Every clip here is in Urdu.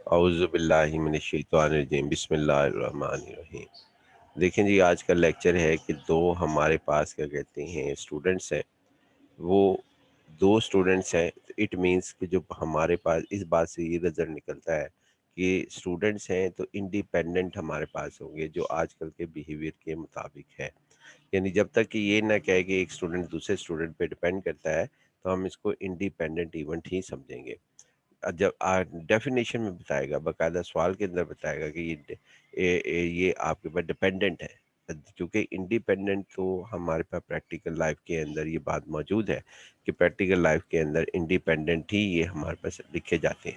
اعوذ باللہ من الشیطان الرجیم بسم اللہ الرحمن الرحیم۔ دیکھیں جی، آج کا لیکچر ہے کہ دو ہمارے پاس کیا کہتے ہیں اسٹوڈنٹس ہیں، وہ دو اسٹوڈنٹس ہیں۔ اٹ مینس کہ جو ہمارے پاس اس بات سے یہ رزلٹ نکلتا ہے کہ اسٹوڈنٹس ہیں تو انڈیپینڈنٹ ہمارے پاس ہوں گے، جو آج کل کے بیہیویئر کے مطابق ہے۔ یعنی جب تک کہ یہ نہ کہے کہ ایک اسٹوڈنٹ دوسرے اسٹوڈنٹ پہ ڈیپینڈ کرتا ہے تو ہم اس کو انڈیپینڈنٹ ایونٹ ہی سمجھیں گے۔ جب ڈیفینیشن میں بتائے گا، باقاعدہ سوال کے اندر بتائے گا کہ یہ آپ کے اوپر ڈپینڈنٹ ہے، کیونکہ انڈیپینڈنٹ تو ہمارے پاس پریکٹیکل لائف کے اندر یہ بات موجود ہے کہ پریکٹیکل لائف کے اندر انڈیپینڈنٹ ہی یہ ہمارے پاس دیکھے جاتے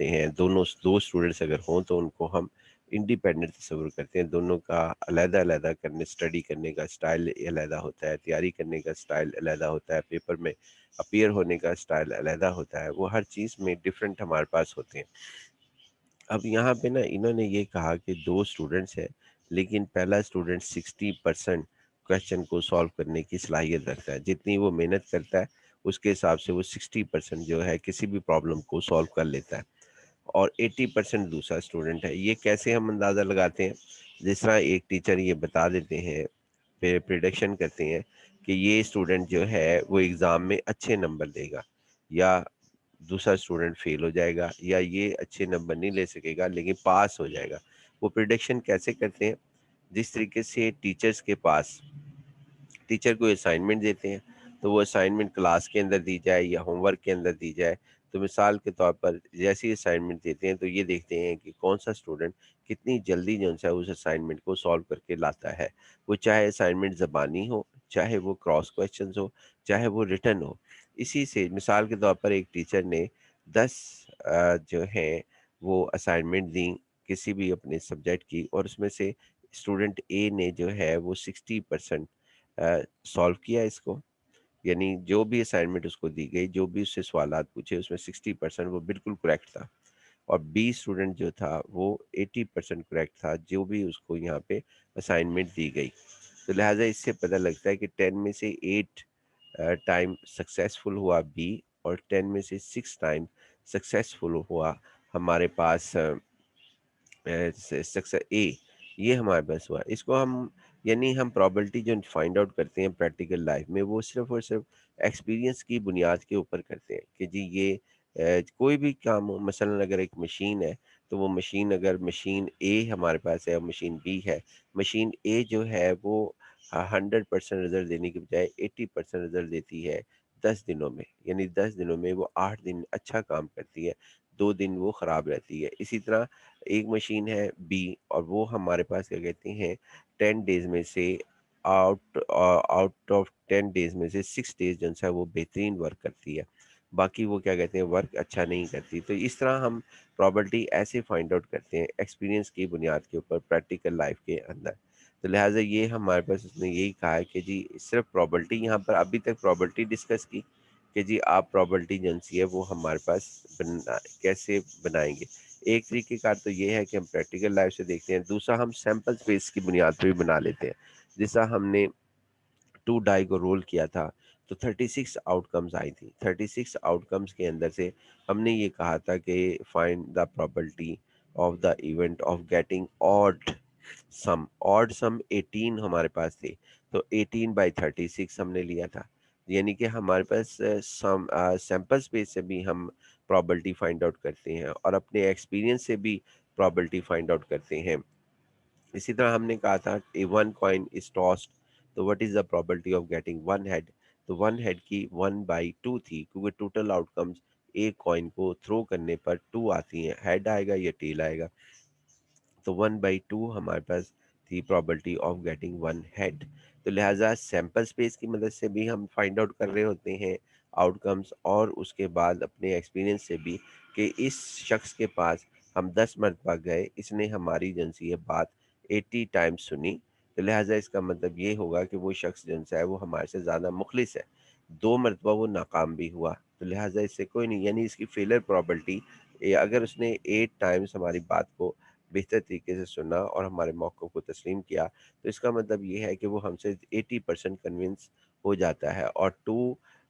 ہیں۔ دو اسٹوڈنٹس اگر ہوں تو ان کو ہم انڈیپینڈنٹ تصور کرتے ہیں۔ دونوں کا علیحدہ علیحدہ اسٹڈی کرنے کا سٹائل علیحدہ ہوتا ہے، تیاری کرنے کا سٹائل علیحدہ ہوتا ہے، پیپر میں اپیئر ہونے کا سٹائل علیحدہ ہوتا ہے، وہ ہر چیز میں ڈیفرنٹ ہمارے پاس ہوتے ہیں۔ اب یہاں پہ نا انہوں نے یہ کہا کہ دو اسٹوڈنٹس ہیں، لیکن پہلا اسٹوڈنٹ 60% کویشچن کو سالو کرنے کی صلاحیت رکھتا ہے۔ جتنی وہ محنت کرتا ہے اس کے حساب سے وہ 60% جو ہے کسی بھی پرابلم کو سالو کر لیتا ہے، اور 80% دوسرا اسٹوڈنٹ ہے۔ یہ کیسے ہم اندازہ لگاتے ہیں؟ جس طرح ایک ٹیچر یہ بتا دیتے ہیں، پریڈکشن کرتے ہیں کہ یہ اسٹوڈنٹ جو ہے وہ ایگزام میں اچھے نمبر دے گا، یا دوسرا اسٹوڈنٹ فیل ہو جائے گا، یا یہ اچھے نمبر نہیں لے سکے گا لیکن پاس ہو جائے گا۔ وہ پریڈکشن کیسے کرتے ہیں؟ جس طریقے سے ٹیچرز کے پاس ٹیچر کو اسائنمنٹ دیتے ہیں تو وہ اسائنمنٹ کلاس کے اندر دی جائے یا ہوم ورک کے اندر دی جائے، تو مثال کے طور پر جیسی اسائنمنٹ دیتے ہیں تو یہ دیکھتے ہیں کہ کون سا اسٹوڈنٹ کتنی جلدی جو ہے اس اسائنمنٹ کو سالو کر کے لاتا ہے، وہ چاہے اسائنمنٹ زبانی ہو، چاہے وہ کراس کویشچنز ہو، چاہے وہ ریٹن ہو۔ اسی سے مثال کے طور پر ایک ٹیچر نے 10 جو ہیں وہ اسائنمنٹ دیں کسی بھی اپنے سبجیکٹ کی، اور اس میں سے اسٹوڈنٹ اے نے جو ہے وہ 60% سالو کیا اس کو، یعنی جو بھی اسائنمنٹ اس کو دی گئی، جو بھی اس سے سوالات پوچھے، اس میں 60% وہ بالکل کریکٹ تھا، اور بی اسٹوڈنٹ جو تھا وہ 80% کریکٹ تھا جو بھی اس کو یہاں پہ اسائنمنٹ دی گئی۔ تو لہٰذا اس سے پتہ لگتا ہے کہ 10 میں سے 8 ٹائم سکسیسفل ہوا بی، اور 10 میں سے 6 ٹائم سکسیسفل ہوا ہمارے پاس اے، یہ ہمارے پاس ہوا۔ اس کو ہم یعنی ہم پرابلٹی جو فائنڈ آؤٹ کرتے ہیں پریکٹیکل لائف میں، وہ صرف اور صرف ایکسپیرینس کی بنیاد کے اوپر کرتے ہیں کہ جی یہ کوئی بھی کام ہو، مثلا اگر ایک مشین ہے تو وہ مشین، اگر مشین اے ہمارے پاس ہے اور مشین بی ہے، مشین اے جو ہے وہ 100% رزلٹ دینے کی بجائے 80% رزلٹ دیتی ہے 10 دنوں میں، یعنی 10 دنوں میں وہ 8 دن اچھا کام کرتی ہے، 2 دن وہ خراب رہتی ہے۔ اسی طرح ایک مشین ہے بی، اور وہ ہمارے پاس کیا کہتے ہیں 10 ڈیز میں سے آؤٹ آف 10 ڈیز میں سے 6 ڈیز جو ہے وہ بہترین ورک کرتی ہے، باقی وہ کیا کہتے ہیں ورک اچھا نہیں کرتی۔ تو اس طرح ہم پرابلٹی ایسے فائنڈ آؤٹ کرتے ہیں ایکسپیرینس کی بنیاد کے اوپر پریکٹیکل لائف کے اندر۔ تو لہٰذا یہ ہمارے پاس اس نے یہی کہا ہے کہ جی صرف پرابلٹی، یہاں پر ابھی تک پرابلٹی ڈسکس کی کہ جی آپ پرابلٹی جو ہے وہ ہمارے پاس کیسے بنائیں گے۔ ایک طریقہ کار تو یہ ہے کہ ہم پریکٹیکل لائف سے دیکھتے ہیں، دوسرا ہم سیمپل اسپیس کی بنیاد پہ بھی بنا لیتے ہیں۔ جیسا ہم نے 2 ڈائی کو رول کیا تھا تو 36 آؤٹ کمز آئی تھی، 36 آؤٹ کمز کے اندر سے ہم نے یہ کہا تھا کہ find the probability of the event of getting odd sum 18 ہمارے پاس تھے، تو 18/36 ہم نے لیا تھا، یعنی کہ ہمارے پاس سیمپل اسپیس سے بھی ہم پرابلٹی فائنڈ آؤٹ کرتے ہیں اور اپنے ایکسپیرینس سے بھی پرابلٹی فائنڈ آؤٹ کرتے ہیں۔ اسی طرح ہم نے کہا تھا ون کوائن از ٹاسڈ، تو what is the probability of getting one head, تو ون ہیڈ کی 1/2 تھی، کیونکہ ٹوٹل آؤٹ کمز ایک کوائن کو تھرو کرنے پر 2 آتی ہیں، ہیڈ آئے گا یا ٹیل آئے گا، تو 1/2 ہمارے پاس تھی probability of getting one head. تو لہٰذا سیمپل اسپیس کی مدد سے بھی ہم فائنڈ آؤٹ کر رہے ہوتے ہیں آؤٹ کمز، اور اس کے بعد اپنے ایکسپیرینس سے بھی کہ اس شخص کے پاس ہم 10 مرتبہ گئے، اس نے ہماری جنسی یہ بات 80 ٹائمز سنی، تو لہٰذا اس کا مطلب یہ ہوگا کہ وہ شخص جنسا ہے وہ ہمارے سے زیادہ مخلص ہے۔ 2 مرتبہ وہ ناکام بھی ہوا تو لہٰذا اس سے کوئی نہیں، یعنی اس کی فیلر پرابلٹی، اگر اس نے 8 ٹائمز ہماری بات کو بہتر طریقے سے سنا اور ہمارے موقف کو تسلیم کیا، تو اس کا مطلب یہ ہے کہ وہ ہم سے 80% کنونس ہو جاتا ہے، اور 2